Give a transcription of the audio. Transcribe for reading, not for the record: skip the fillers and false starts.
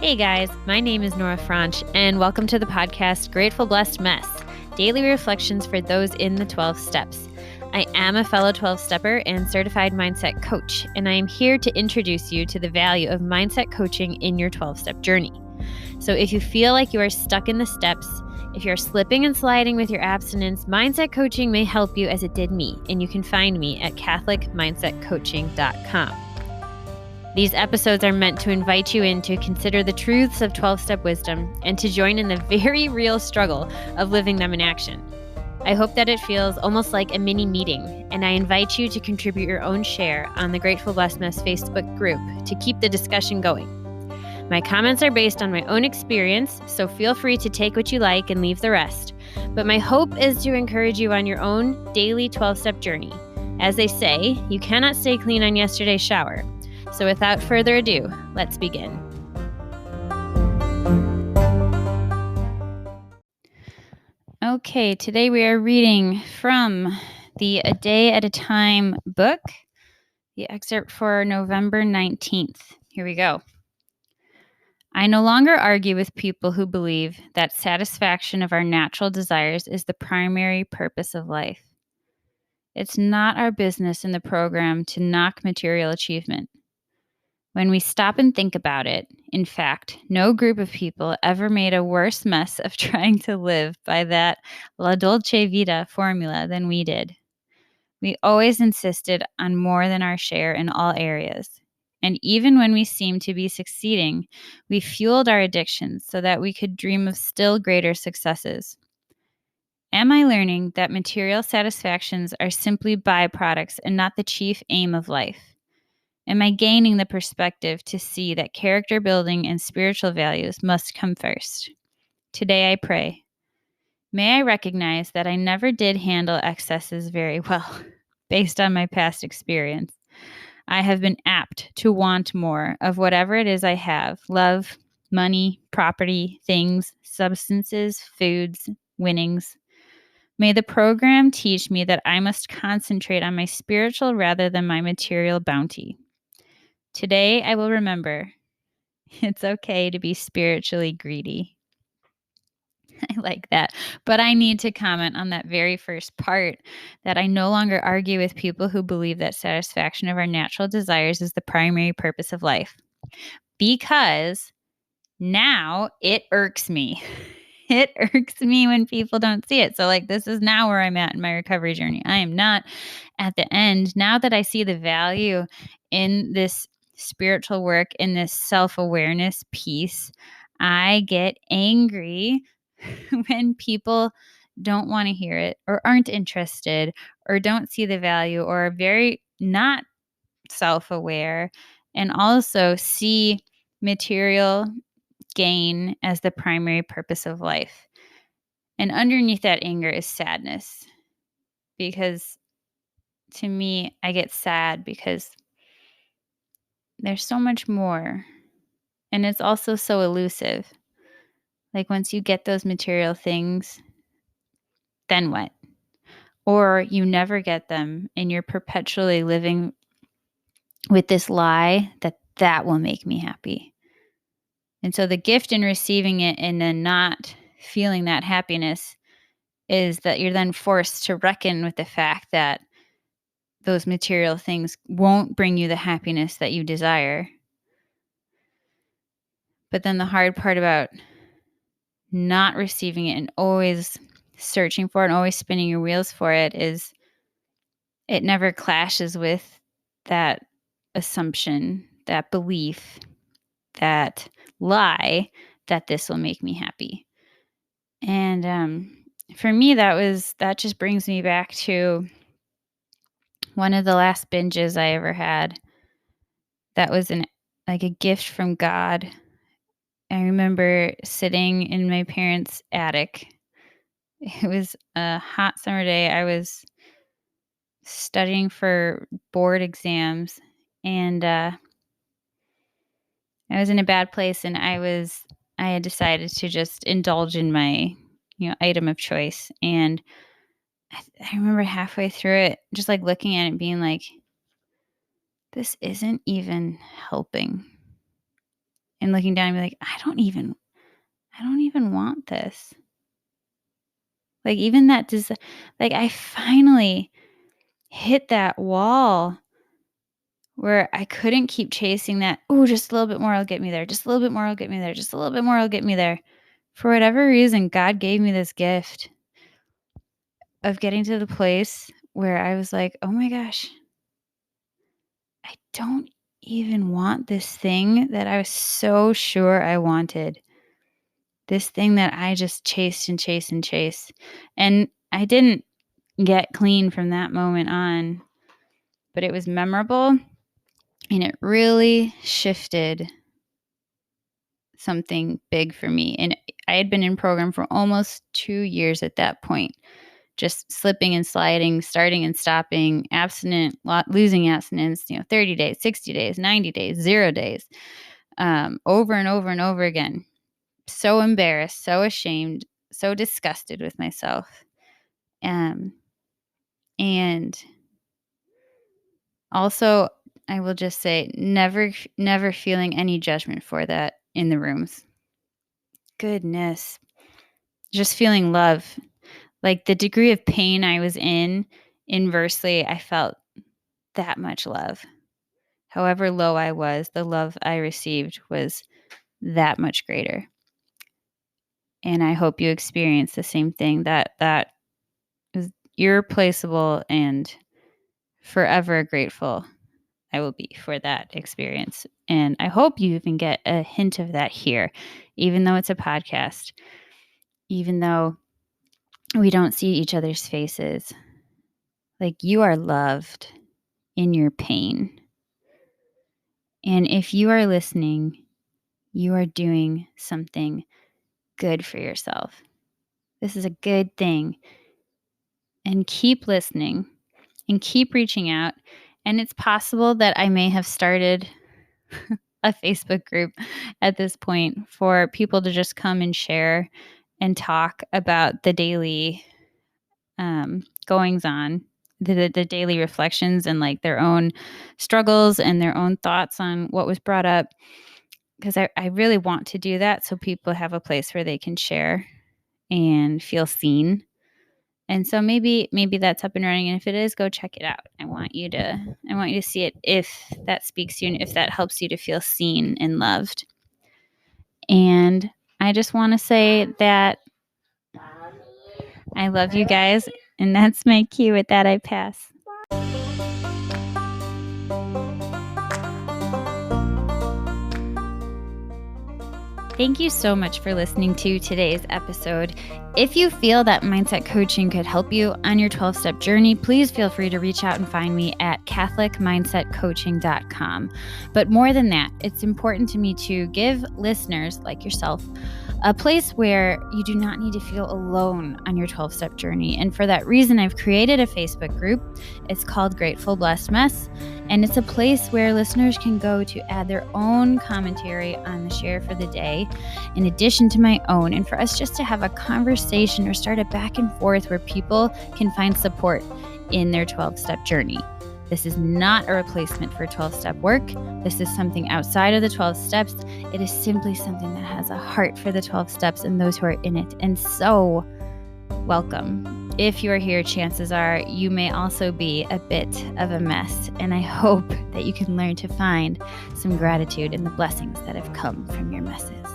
Hey guys, my name is Nora Franch, and welcome to the podcast Grateful Blessed Mess, daily reflections for those in the 12 steps. I am a fellow 12-stepper and certified mindset coach, and I am here to introduce you to the value of mindset coaching in your 12-step journey. So if you feel like you are stuck in the steps, if you're slipping and sliding with your abstinence, mindset coaching may help you as it did me, and you can find me at CatholicMindsetCoaching.com. These episodes are meant to invite you in to consider the truths of 12-step wisdom and to join in the very real struggle of living them in action. I hope that it feels almost like a mini meeting, and I invite you to contribute your own share on the Grateful Blessedness Facebook group to keep the discussion going. My comments are based on my own experience, so feel free to take what you like and leave the rest. But my hope is to encourage you on your own daily 12-step journey. As they say, you cannot stay clean on yesterday's shower. So without further ado, let's begin. Okay, today we are reading from the A Day at a Time book, the excerpt for November 19th. Here we go. I no longer argue with people who believe that satisfaction of our natural desires is the primary purpose of life. It's not our business in the program to knock material achievement. When we stop and think about it, in fact, no group of people ever made a worse mess of trying to live by that La Dolce Vita formula than we did. We always insisted on more than our share in all areas. And even when we seemed to be succeeding, we fueled our addictions so that we could dream of still greater successes. Am I learning that material satisfactions are simply byproducts and not the chief aim of life? Am I gaining the perspective to see that character building and spiritual values must come first? Today I pray. May I recognize that I never did handle excesses very well, based on my past experience. I have been apt to want more of whatever it is I have: love, money, property, things, substances, foods, winnings. May the program teach me that I must concentrate on my spiritual rather than my material bounty. Today, I will remember it's okay to be spiritually greedy. I like that. But I need to comment on that very first part, that I no longer argue with people who believe that satisfaction of our natural desires is the primary purpose of life. Because now it irks me. It irks me when people don't see it. So this is now where I'm at in my recovery journey. I am not at the end. Now that I see the value in this spiritual work, in this self-awareness piece, I get angry when people don't want to hear it or aren't interested or don't see the value or are very not self-aware and also see material gain as the primary purpose of life. And underneath that anger is sadness, because to me, I get sad because there's so much more. And it's also so elusive. Once you get those material things, then what? Or you never get them and you're perpetually living with this lie that will make me happy. And so the gift in receiving it and then not feeling that happiness is that you're then forced to reckon with the fact that those material things won't bring you the happiness that you desire. But then the hard part about not receiving it and always searching for it and always spinning your wheels for it is it never clashes with that assumption, that belief, that lie that this will make me happy. And for me, that just brings me back to one of the last binges I ever had. That was a gift from God. I remember sitting in my parents' attic. It was a hot summer day. I was studying for board exams, and I was in a bad place, and I had decided to just indulge in my, item of choice. And I remember halfway through it, just looking at it, being like, this isn't even helping. and looking down and be like, I don't even want this. Like, even that I finally hit that wall where I couldn't keep chasing that, "Oh, just a little bit more will get me there. Just a little bit more will get me there. Just a little bit more will get me there." For whatever reason, God gave me this gift of getting to the place where I was like, "Oh my gosh, I don't even want this thing that I was so sure I wanted. This thing that I just chased and chased and chased." And I didn't get clean from that moment on, but it was memorable and it really shifted something big for me. And I had been in program for almost 2 years at that point, just slipping and sliding, starting and stopping, abstinent, losing abstinence, 30 days, 60 days, 90 days, 0 days, over and over and over again. So embarrassed, so ashamed, so disgusted with myself. And also, I will just say, never feeling any judgment for that in the rooms. Goodness. Just feeling love. Like, the degree of pain I was in, inversely, I felt that much love. However low I was, the love I received was that much greater. And I hope you experience the same thing. That is irreplaceable, and forever grateful I will be for that experience. And I hope you even get a hint of that here, even though it's a podcast, even though we don't see each other's faces. Like, you are loved in your pain. And if you are listening, you are doing something good for yourself. This is a good thing. And keep listening and keep reaching out. And it's possible that I may have started a Facebook group at this point for people to just come and share and talk about the daily goings on, the daily reflections, and like their own struggles and their own thoughts on what was brought up. Because I really want to do that so people have a place where they can share and feel seen. And so maybe that's up and running. And if it is, go check it out. I want you to see it if that speaks to you and if that helps you to feel seen and loved. And I just want to say that I love you guys. And that's my cue. With that, I pass. Thank you so much for listening to today's episode. If you feel that mindset coaching could help you on your 12-step journey, please feel free to reach out and find me at catholicmindsetcoaching.com. But more than that, it's important to me to give listeners like yourself a place where you do not need to feel alone on your 12-step journey. And for that reason, I've created a Facebook group. It's called Grateful Blessed Mess. And it's a place where listeners can go to add their own commentary on the share for the day, in addition to my own, and for us just to have a conversation or start a back and forth where people can find support in their 12-step journey. This is not a replacement for 12-step work. This is something outside of the 12 steps. It is simply something that has a heart for the 12 steps and those who are in it. And so, welcome. If you are here, chances are you may also be a bit of a mess. And I hope that you can learn to find some gratitude in the blessings that have come from your messes.